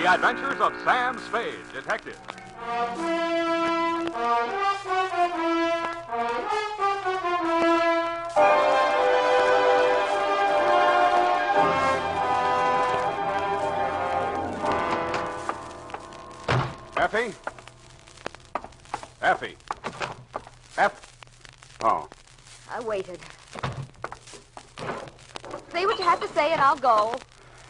The Adventures of Sam Spade, Detective. Effie? Effie? Oh. I waited. Say what you have to say and I'll go.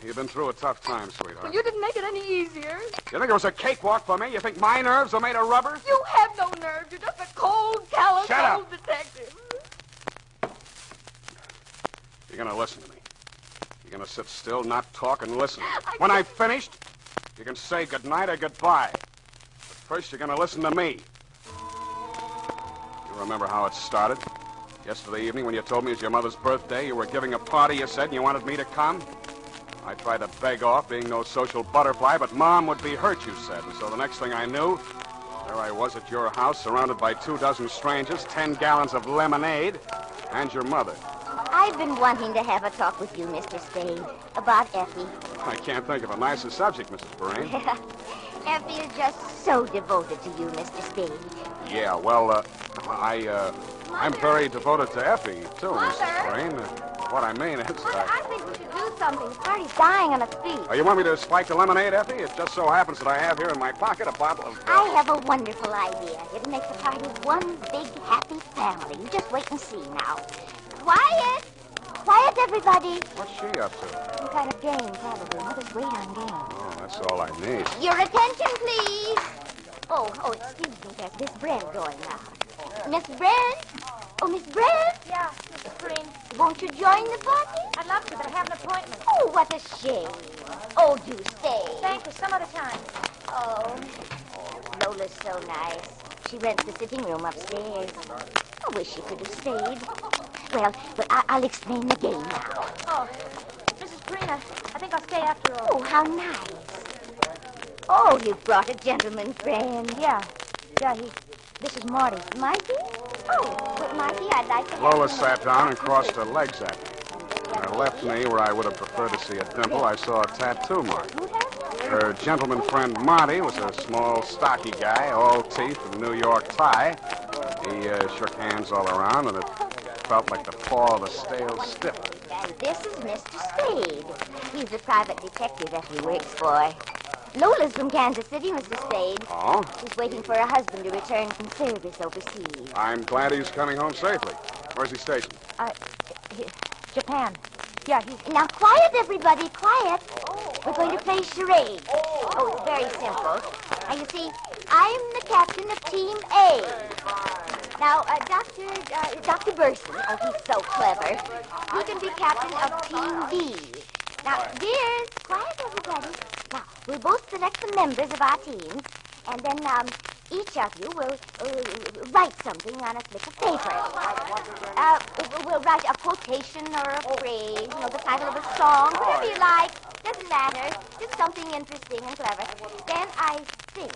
You've been through a tough time, sweetheart. Well, you didn't make it any easier. You think it was a cakewalk for me? You think my nerves are made of rubber? You have no nerve. You're just a cold, callous Shut up. old detective. You're going to listen to me. You're going to sit still, not talk, and listen. When I've finished, you can say goodnight or goodbye. But first, you're going to listen to me. You remember how it started? Yesterday evening when you told me it was your mother's birthday, you were giving a party, you said, and you wanted me to come? I tried to beg off, being no social butterfly, but Mom would be hurt, you said. And so the next thing I knew, there I was at your house, surrounded by 24 strangers, 10 gallons of lemonade, and your mother. I've been wanting to have a talk with you, Mr. Spade, about Effie. I can't think of a nicer subject, Mrs. Perrine. Effie is just so devoted to you, Mr. Spade. Yeah, well, I'm very devoted to Effie, too, Mrs. Perrine. What I mean is... I think we should do something. The party's dying on its feet. Oh, you want me to spike the lemonade, Effie? It just so happens that I have here in my pocket a bottle of... I have a wonderful idea. It'll make the party one big, happy family. You just wait and see now. Quiet! Quiet, everybody. What's she up to? Some kind of game, probably. Mother's great on games. Oh, that's all I need. Your attention, please. Oh, excuse me. There's Miss Brent going now. Miss Brent? Oh, Miss Brent? Yeah, Mrs. Green. Won't you join the party? I'd love to, but I have an appointment. Oh, what a shame. Oh, do stay. Thank you, some other time. Oh, Lola's so nice. She rents the sitting room upstairs. I wish she could have stayed. Well, I'll explain the game now. Oh, Mrs. Green, I think I'll stay after all. Oh, how nice. Oh, you've brought a gentleman friend. Yeah, this is Marty. Marty? Oh, but Marty, I'd like to have... Lola sat down and crossed her legs at me. On her left knee, where I would have preferred to see a dimple, I saw a tattoo mark. Her gentleman friend, Marty, was a small, stocky guy, all teeth and New York tie. He shook hands all around, and it felt like the paw of a stale stiff. And this is Mr. Spade. He's a private detective that he works for. Lola's from Kansas City, Mr. Spade. Oh? She's waiting for her husband to return from service overseas. I'm glad he's coming home safely. Where's he stationed? Japan. Yeah, Now, quiet, everybody, quiet. We're going to play charades. Oh, it's very simple. Now, you see, I'm the captain of Team A. Now, Dr. Burson, oh, he's so clever. He can be captain of Team B. Now, dears, quiet, everybody. Now, we'll both select the members of our teams, and then, each of you will write something on a slip of paper. We'll write a quotation or a phrase, the title of a song, whatever you like. Doesn't matter. Just something interesting and clever. Then I think.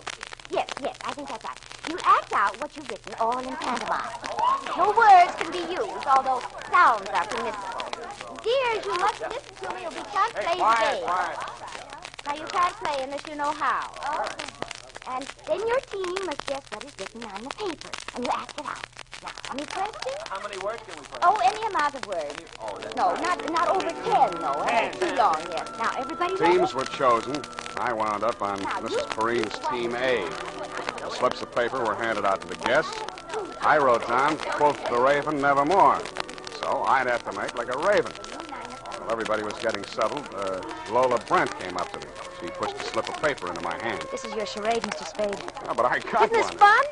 Yes, I think that's right. You act out what you've written, all in pantomime. No words can be used, although sounds are permissible. Dears, you must listen to me or we can't play the game. Now, you can't play unless you know how. And then your team must guess what is written on the paper, and you act it out. Now, any questions? How many words can we put? Oh, any amount of words. No, not over 10, though. Too long, yes. Now, everybody ready? Teams were chosen. I wound up on Mrs. Perrine's Team A. The slips of paper were handed out to the guests. I wrote down, quoth the raven, nevermore. So I'd have to make like a raven. While everybody was getting settled, Lola Brent came up to me. She pushed a slip of paper into my hand. This is your charade, Mr. Spade. Oh, but I got Isn't this one. fun?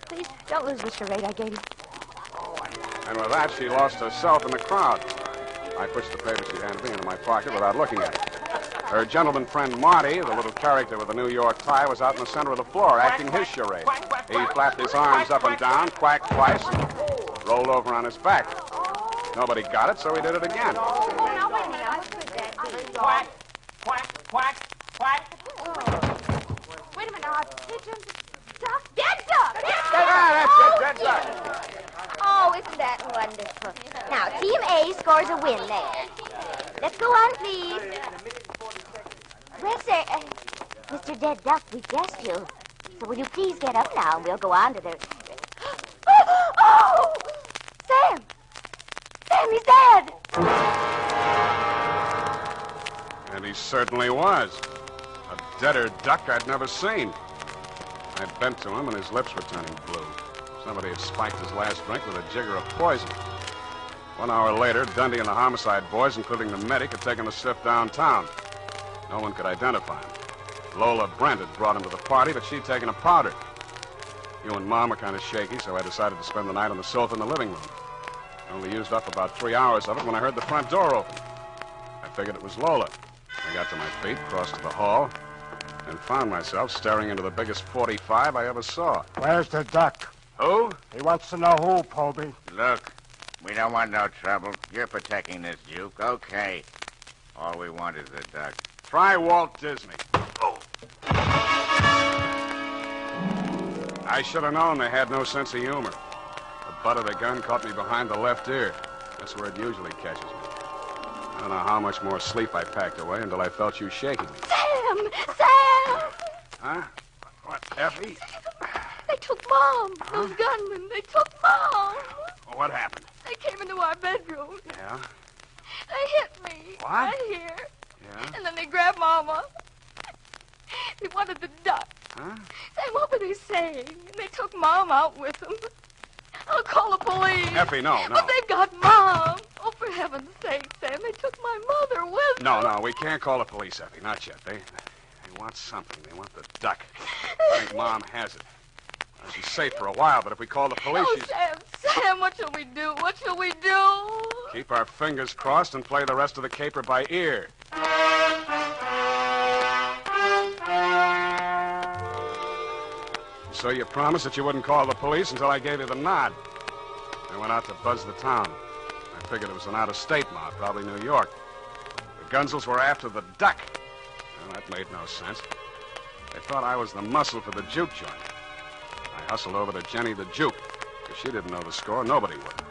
Please, don't lose the charade I gave you. And with that, she lost herself in the crowd. I pushed the paper she handed me into my pocket without looking at it. Her gentleman friend, Marty, the little character with the New York tie, was out in the center of the floor acting his charade. He flapped his arms up and down, quacked twice, and rolled over on his back. Nobody got it, so he did it again. Now, wait a minute. What could that be? Quack, quack, quack, quack. Wait a minute. Pigeons, duck, dead duck! That's it. Oh, isn't that wonderful? Now, Team A scores a win there. Let's go on, please. Well, sir, Mr. Dead Duck, we guessed you. So will you please get up now and we'll go on to the... Oh! Sam! Sam, he's dead! And he certainly was. A deader duck I'd never seen. I bent to him, and his lips were turning blue. Somebody had spiked his last drink with a jigger of poison. 1 hour later, Dundee and the homicide boys, including the medic, had taken the stiff downtown. No one could identify him. Lola Brent had brought him to the party, but she'd taken a powder. You and Mom were kind of shaky, so I decided to spend the night on the sofa in the living room. I only used up about 3 hours of it when I heard the front door open. I figured it was Lola. I got to my feet, crossed to the hall, and found myself staring into the biggest 45 I ever saw. Where's the duck? Who? He wants to know who, Poby. Look, we don't want no trouble. You're protecting this Duke. Okay. All we want is the duck. Try Walt Disney. I should have known they had no sense of humor. The butt of the gun caught me behind the left ear. That's where it usually catches me. I don't know how much more sleep I packed away until I felt you shaking me. Sam! Sam! Huh? What, Effie? They took Mom. Those gunmen. They took Mom. What happened? They came into our bedroom. Yeah? They hit me. What? Right here. Yeah? And then they grabbed Mama. They wanted the duck. Huh? Sam, what were they saying? And they took Mom out with them. I'll call the police. Effie, no. But they've got Mom. Oh, for heaven's sake, Sam, they took my mother with them. No, we can't call the police, Effie. Not yet. They want something. They want the duck. I think Mom has it. Well, she's safe for a while, but if we call the police, Oh, she's... Sam, what shall we do? What shall we do? Keep our fingers crossed and play the rest of the caper by ear. So you promised that you wouldn't call the police until I gave you the nod. I went out to buzz the town. I figured it was an out-of-state mob, probably New York. The Gunzels were after the duck. Well, that made no sense. They thought I was the muscle for the juke joint. I hustled over to Jenny the Juke. If she didn't know the score, nobody would.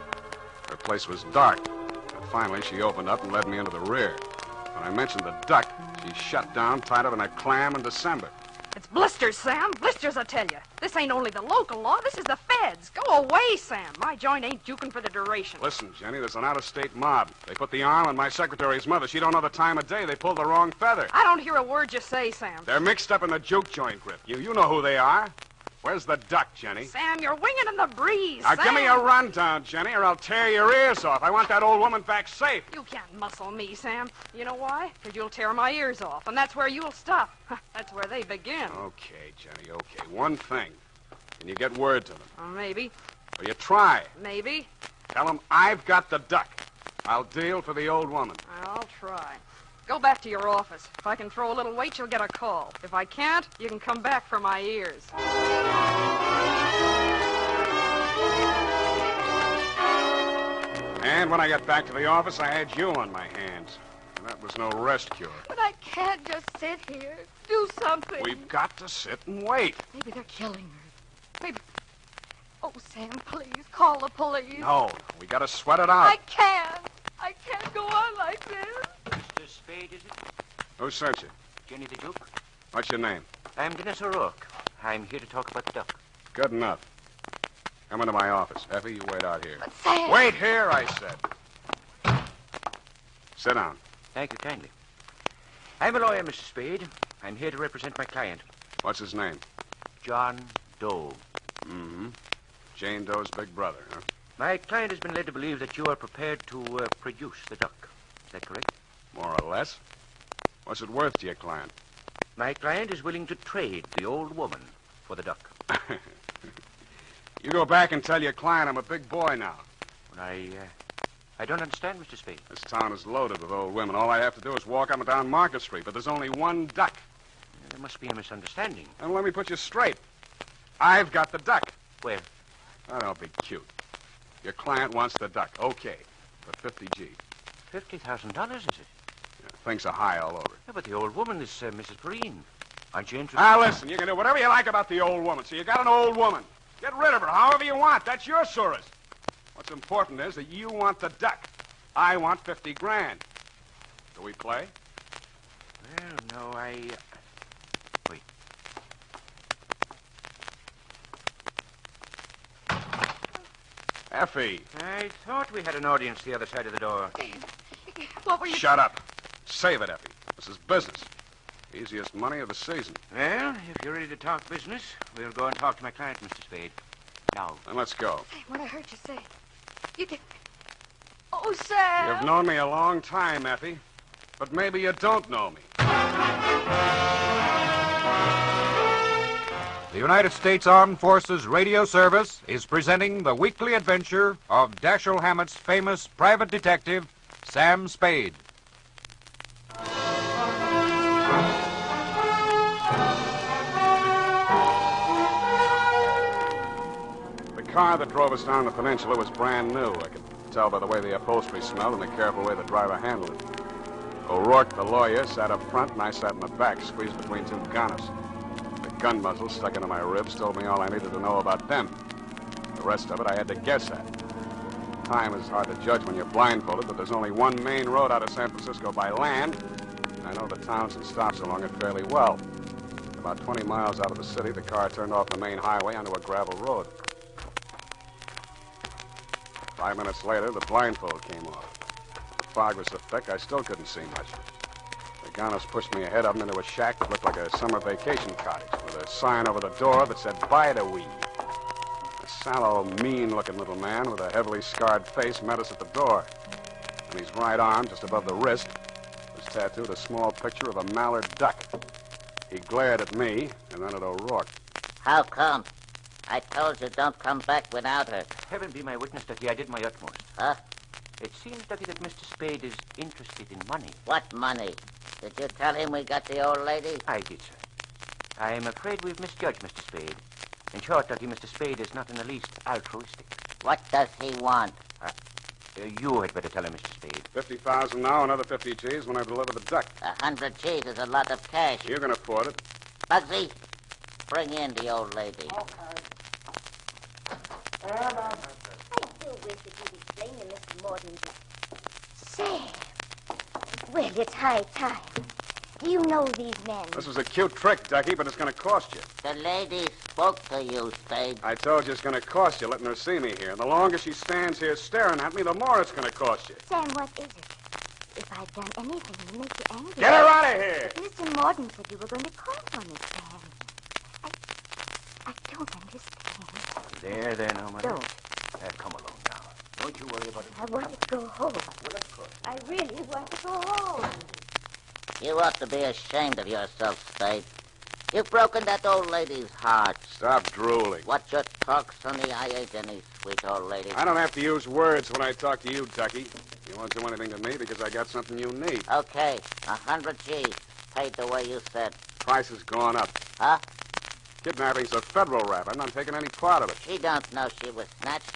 Her place was dark. And finally, she opened up and led me into the rear. When I mentioned the duck, she shut down tighter than a clam in December. It's blisters, Sam. Blisters, I tell you. This ain't only the local law. This is the feds. Go away, Sam. My joint ain't juking for the duration. Listen, Jenny, there's an out-of-state mob. They put the arm on my secretary's mother. She don't know the time of day. They pulled the wrong feather. I don't hear a word you say, Sam. They're mixed up in the juke joint grip. You know who they are. Where's the duck, Jenny? Sam, you're winging in the breeze. Now, Sam. give me a rundown, Jenny, or I'll tear your ears off. I want that old woman back safe. You can't muscle me, Sam. You know why? Because you'll tear my ears off, and that's where you'll stop. That's where they begin. Okay, Jenny, okay. One thing. Can you get word to them? Maybe. Or you try. Maybe. Tell them I've got the duck. I'll deal for the old woman. I'll try. Go back to your office. If I can throw a little weight, you'll get a call. If I can't, you can come back for my ears. And when I got back to the office, I had you on my hands. And that was no rest cure. But I can't just sit here. Do something. We've got to sit and wait. Maybe they're killing her. Maybe... Oh, Sam, please, call the police. No, we got to sweat it out. I can't. I can't go on like this. Mr. Spade, is it? Who sent you? Jenny the Duke? What's your name? I'm Dennis O'Rourke. I'm here to talk about the duck. Good enough. Come into my office. Effie, you wait out here. But Sam... Wait here, I said. Sit down. Thank you kindly. I'm a lawyer, Mr. Spade. I'm here to represent my client, What's his name? John Doe. Mm-hmm. Jane Doe's big brother, huh? My client has been led to believe that you are prepared to produce the duck. Is that correct? More or less. What's it worth to your client? My client is willing to trade the old woman for the duck. You go back and tell your client I'm a big boy now. Well, I don't understand, Mr. Spade. This town is loaded with old women. All I have to do is walk up and down Market Street, but there's only one duck. There must be a misunderstanding. And let me put you straight. I've got the duck. Where? Oh, don't be cute. Your client wants the duck. Okay. For 50 G. $50,000, is it? Yeah, things are high all over. Yeah, but the old woman is Mrs. Perrine. Aren't you interested? Now, listen, you can do whatever you like about the old woman. So you got an old woman. Get rid of her however you want. That's your source. What's important is that you want the duck. I want 50 grand. Do we play? Well, no, Well, Effie. I thought we had an audience the other side of the door. What were you... Shut up. Save it, Effie. This is business. Easiest money of the season. Well, if you're ready to talk business, we'll go and talk to my client, Mr. Spade. Now. Then let's go. Sam, what I heard you say. You did... Oh, Sam! You've known me a long time, Effie. But maybe you don't know me. The United States Armed Forces Radio Service is presenting the weekly adventure of Dashiell Hammett's famous private detective, Sam Spade. The car that drove us down the peninsula was brand new. I could tell by the way the upholstery smelled and the careful way the driver handled it. O'Rourke, the lawyer, sat up front, and I sat in the back, squeezed between two gunners. The gun muzzle stuck into my ribs told me all I needed to know about them. The rest of it I had to guess at. Time is hard to judge when you're blindfolded, but there's only one main road out of San Francisco by land, and I know the towns and stops along it fairly well. About 20 miles out of the city, the car turned off the main highway onto a gravel road. 5 minutes later, the blindfold came off. The fog was so thick, I still couldn't see much. The gunners pushed me ahead of them into a shack that looked like a summer vacation cottage with a sign over the door that said, "Bide a wee." A sallow, mean-looking little man with a heavily scarred face met us at the door. On his right arm, just above the wrist, was tattooed a small picture of a mallard duck. He glared at me and then at O'Rourke. How come? I told you don't come back without her. Heaven be my witness, Ducky, I did my utmost. Huh? It seems, Ducky, that Mr. Spade is interested in money. What money? Did you tell him we got the old lady? I did, sir. I am afraid we've misjudged Mr. Spade. In short, Ducky, Mr. Spade is not in the least altruistic. What does he want? You had better tell him, Mr. Spade. 50,000 now, another 50 G's when I deliver the duck. 100 G's is a lot of cash. You can afford it. Bugsy, bring in the old lady. I do wish that you'd explain to Mr. Morton. Sam. Well, it's high time. Do you know these men? This was a cute trick, Ducky, but it's going to cost you. The lady spoke to you, Spade. I told you it's going to cost you letting her see me here. And the longer she stands here staring at me, the more it's going to cost you. Sam, what is it? If I've done anything to make you angry... Get her out of here! Mr. Morton said you were going to call for me, Sam. I don't understand. There, now, Mother. Don't. Come along now. Don't you worry about it. I want to go home. Well, of course. I really want to go home. You ought to be ashamed of yourself, Spade. You've broken that old lady's heart. Stop drooling. What your talk, Sonny, I ain't any sweet old lady. I don't have to use words when I talk to you, Ducky. You won't do anything to me because I got something you need. Okay, 100 G's. Paid the way you said. Price has gone up. Huh? Kidnapping's a federal rap. I'm not taking any part of it. She don't know she was snatched.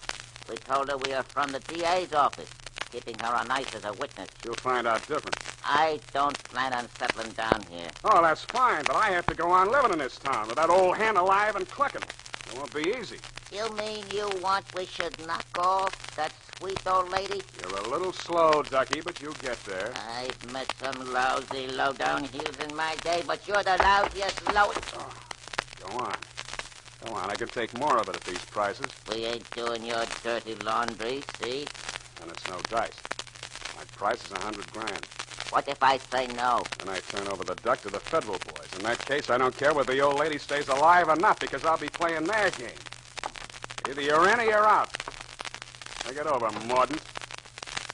We told her we are from the DA's office, keeping her on ice as a witness. You'll find out different. I don't plan on settling down here. Oh, that's fine, but I have to go on living in this town with that old hen alive and clucking. It won't be easy. You mean you want we should knock off that sweet old lady? You're a little slow, Ducky, but you'll get there. I've met some lousy, low-down heels in my day, but you're the lousiest, lowest... Oh, go on. Go on, I can take more of it at these prices. We ain't doing your dirty laundry, see? And it's no dice. My price is $100,000. What if I say no? And I turn over the duck to the federal boys. In that case, I don't care whether the old lady stays alive or not, because I'll be playing their game. Either you're in or you're out. Think it over, Morden.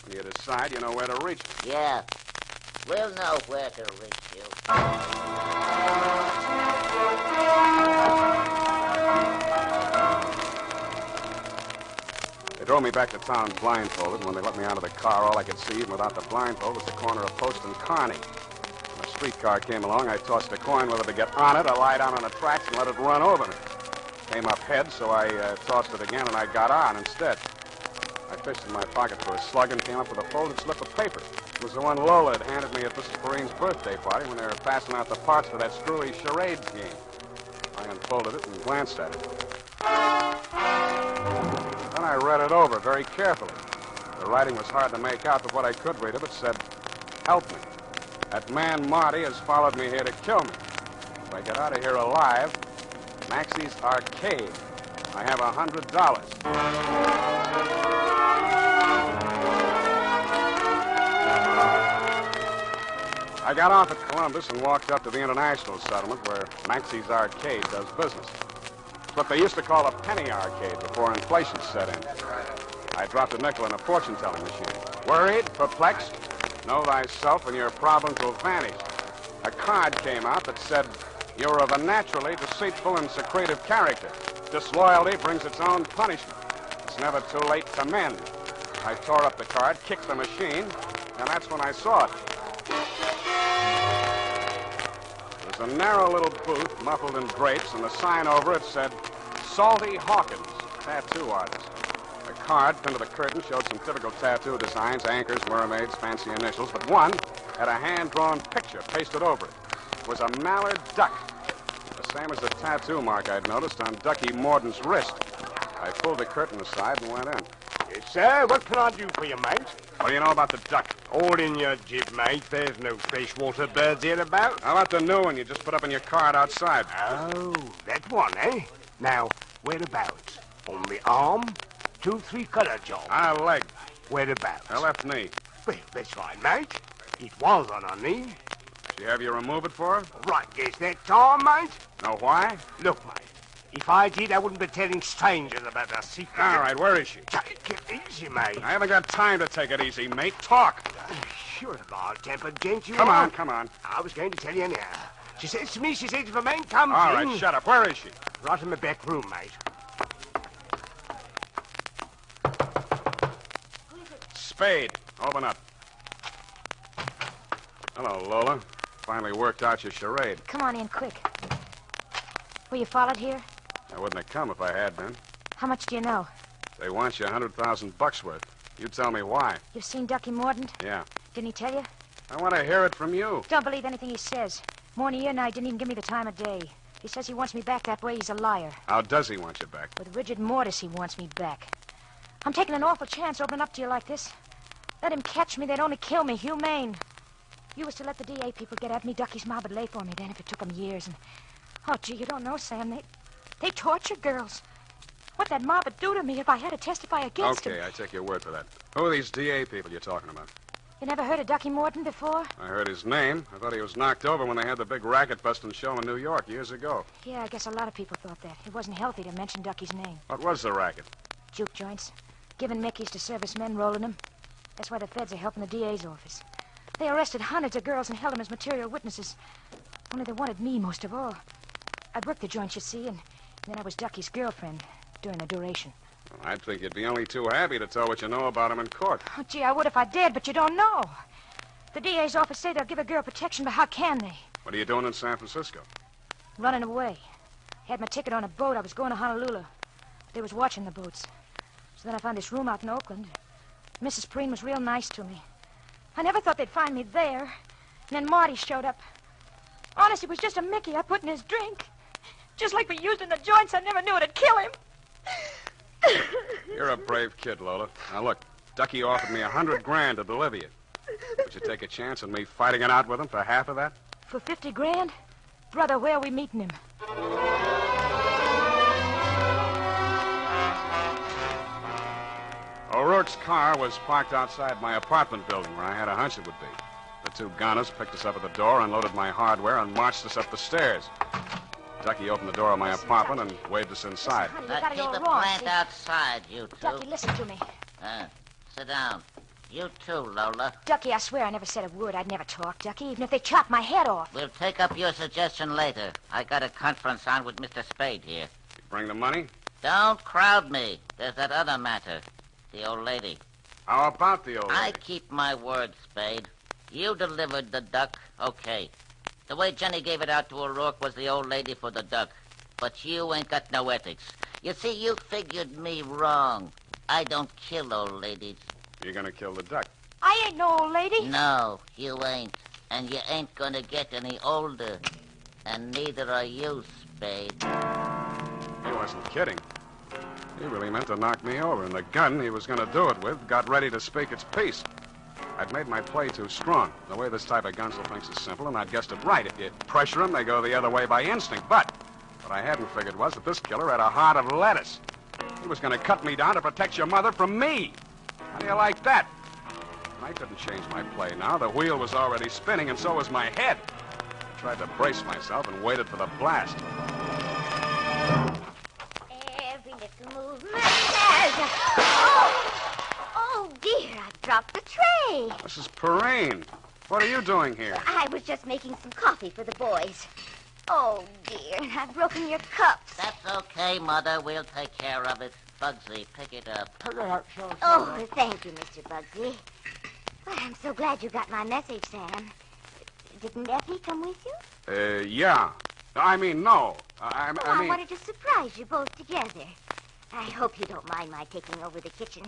When you decide, you know where to reach me. Yeah, we'll know where to reach you. They drove me back to town blindfolded, and when they let me out of the car, all I could see, even without the blindfold, was the corner of Post and Kearney. When a streetcar came along, I tossed a coin whether to get on it or lie down on the tracks and let it run over me. Came up head, so I tossed it again, and I got on instead. I fished in my pocket for a slug and came up with a folded slip of paper. It was the one Lola had handed me at Mrs. Perrine's birthday party when they were passing out the parts for that screwy charades game. I unfolded it and glanced at it. Then I read it over very carefully. The writing was hard to make out, but what I could read of it said, "Help me. That man Marty has followed me here to kill me. If I get out of here alive, Maxie's Arcade. I have $100. I got off at Columbus and walked up to the International Settlement where Maxie's Arcade does business. It's what they used to call a penny arcade before inflation set in. I dropped a nickel in a fortune-telling machine. Worried, perplexed, know thyself and your problems will vanish. A card came out that said, you're of a naturally deceitful and secretive character. Disloyalty brings its own punishment. It's never too late to mend. I tore up the card, kicked the machine, and that's when I saw it. There's a narrow little booth muffled in drapes, and the sign over it said, Salty Hawkins, tattoo artist. The card pinned to the curtain showed some typical tattoo designs, anchors, mermaids, fancy initials, but one had a hand-drawn picture pasted over it. It was a mallard duck, the same as the tattoo mark I'd noticed on Ducky Morden's wrist. I pulled the curtain aside and went in. Yes, sir. What can I do for you, mate? What do you know about the duck? All in your jib, mate. There's no freshwater birds here about. How about the new one you just put up in your card outside? Oh, that one, eh? Now, whereabouts? On the arm? 2-3 color job. Leg. Whereabouts? Her left knee. Well, that's fine, mate. It was on her knee. Did you have you remove it for her? Right, guess that time, mate. Know why? Look, mate. If I did, I wouldn't be telling strangers about our secret. All right, where is she? Take it easy, mate. I haven't got time to take it easy, mate. Talk. Sure, a mild-tempered gent you Come are. on, come on. I was going to tell you now. She says to me, if a man comes All in... right, shut up. Where is she? Right in the back room, mate. Spade. Open up. Hello, Lola. Finally worked out your charade. Come on in, quick. Were you followed here? I wouldn't have come if I had been. How much do you know? They want you $100,000 worth. You tell me why. You've seen Ducky Mordaunt? Yeah. Didn't he tell you? I want to hear it from you. Don't believe anything he says. Morning and I didn't even give me the time of day. He says he wants me back that way. He's a liar. How does he want you back? With Rigid Mortis, he wants me back. I'm taking an awful chance opening up to you like this. Let him catch me. They'd only kill me. Humane. You was to let the DA people get at me. Ducky's mob would lay for me then if it took them years. And oh, gee, you don't know, Sam. They torture girls. What that mob would do to me if I had to testify against him. Okay, I take your word for that. Who are these DA people you're talking about? You never heard of Ducky Mordaunt before? I heard his name. I thought he was knocked over when they had the big racket-busting show in New York years ago. Yeah, I guess a lot of people thought that. It wasn't healthy to mention Ducky's name. What was the racket? Juke joints. Giving Mickeys to servicemen, rolling them. That's why the feds are helping the DA's office. They arrested hundreds of girls and held them as material witnesses. Only they wanted me most of all. I'd worked the joints, you see, and then I was Ducky's girlfriend during the duration. Well, I'd think you'd be only too happy to tell what you know about him in court. Oh, gee, I would if I dared, but you don't know. The DA's office say they'll give a girl protection, but how can they? What are you doing in San Francisco? Running away. Had my ticket on a boat. I was going to Honolulu. They was watching the boats. So then I found this room out in Oakland. Mrs. Preen was real nice to me. I never thought they'd find me there. And then Marty showed up. Honest, it was just a Mickey I put in his drink. Just like we used in the joints, I never knew it'd kill him. You're a brave kid, Lola. Now, look, Ducky offered me $100,000 to deliver you. Would you take a chance on me fighting it out with him for half of that? For $50,000? Brother, where are we meeting him? O'Rourke's car was parked outside my apartment building where I had a hunch it would be. The two gunners picked us up at the door, unloaded my hardware, and marched us up the stairs. Ducky opened the door of my apartment and waved us inside. Honey, you Now got it keep all the wrong. plant See? outside, you two. Ducky, listen to me. Sit down. You too, Lola. Ducky, I swear I never said a word. I'd never talk, Ducky, even if they chopped my head off. We'll take up your suggestion later. I got a conference on with Mr. Spade here. You bring the money? Don't crowd me. There's that other matter. The old lady. How about the old I lady? keep my word, Spade. You delivered the duck, okay. The way Jenny gave it out to O'Rourke was the old lady for the duck. But you ain't got no ethics. You see, you figured me wrong. I don't kill old ladies. You're going to kill the duck. I ain't no old lady. No, you ain't. And you ain't gonna get any older. And neither are you, Spade. He wasn't kidding. He really meant to knock me over, and the gun he was going to do it with got ready to speak its piece. I'd made my play too strong. The way this type of gunsel thinks is simple, and I'd guessed it right. If you pressure them, they go the other way by instinct. But What I hadn't figured was that this killer had a heart of lettuce. He was going to cut me down to protect your mother from me. How do you like that? I couldn't change my play now. The wheel was already spinning, and so was my head. I tried to brace myself and waited for the blast. Every little movement. Oh, dear, I dropped the tray. Mrs. Perrine, what are you doing here? I was just making some coffee for the boys. Oh, dear, I've broken your cups. That's okay, Mother. We'll take care of it. Bugsy, pick it up. Oh, thank you, Mr. Bugsy. Well, I'm so glad you got my message, Sam. Didn't Effie come with you? Yeah. I mean, no. I I mean... wanted to surprise you both together. I hope you don't mind my taking over the kitchen.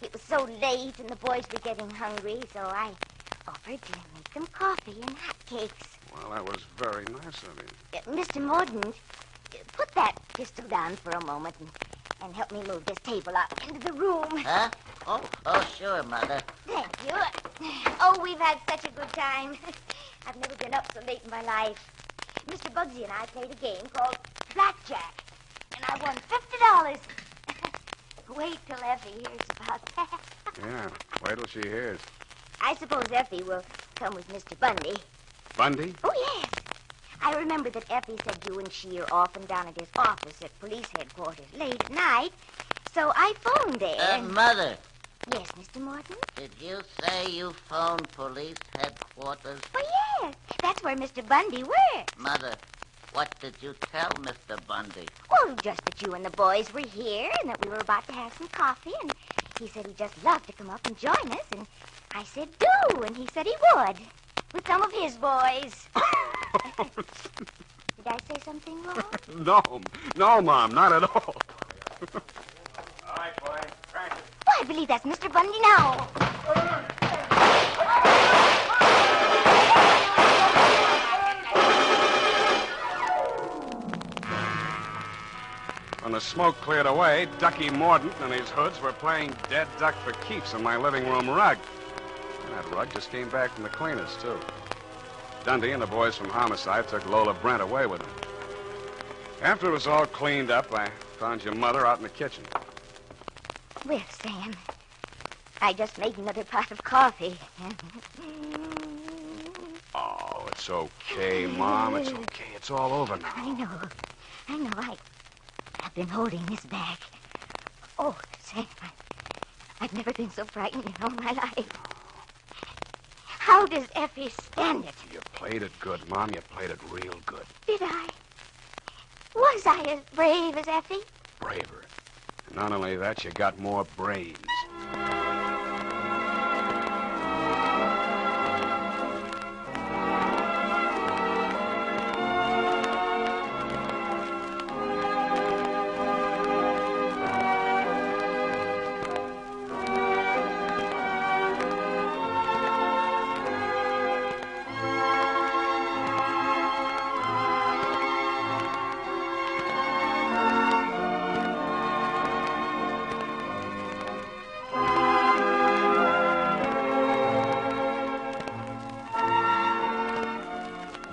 It was so late and the boys were getting hungry, so I offered to make them coffee and hotcakes. Well, that was very nice of you. Mr. Mordaunt, put that pistol down for a moment and help me move this table out into the room. Huh? Oh, sure, Mother. Thank you. Oh, we've had such a good time. I've never been up so late in my life. Mr. Bugsy and I played a game called Blackjack, and I won $50. Wait till Effie hears about that. Yeah, wait till she hears. I suppose Effie will come with Mr. Bundy. Bundy? Oh, yes. I remember that Effie said you and she are often down at his office at police headquarters late at night. So I phoned there. and... Mother, Yes, Mr. Morton? did you say you phoned police headquarters? Oh, yes. That's where Mr. Bundy works. Mother, what did you tell Mr. Bundy? Well, just that you and the boys were here and that we were about to have some coffee. And he said he'd just love to come up and join us. And I said, do. And he said he would. With some of his boys. Did I say something wrong? No, Mom, not at all. All right, boy. Practice. Oh, I believe that's Mr. Bundy now. When the smoke cleared away, Ducky Mordaunt and his hoods were playing dead duck for keeps on my living room rug. And that rug just came back from the cleaners, too. Dundee and the boys from Homicide took Lola Brent away with them. After it was all cleaned up, I found your mother out in the kitchen. Well, Sam, I just made another pot of coffee. Oh, it's okay, Mom. It's okay. It's all over now. I know. I've been holding this back. Oh, Sam, I've never been so frightened in all my life. How does Effie stand it? You played it good, Mom. You played it real good. Did I? Was I as brave as Effie? Braver. And not only that, you got more brains.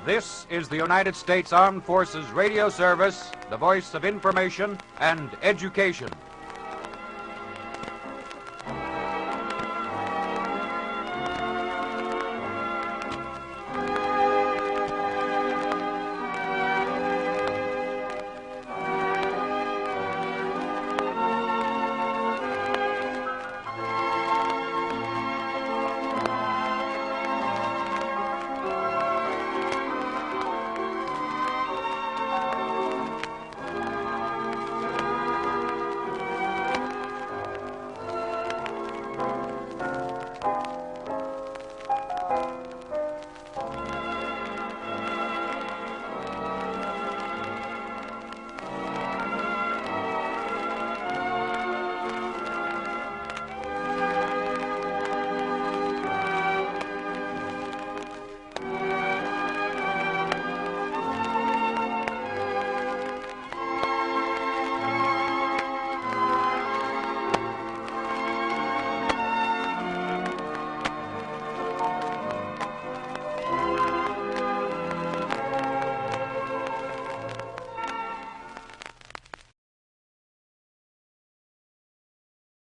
This is the United States Armed Forces Radio Service, the voice of information and education.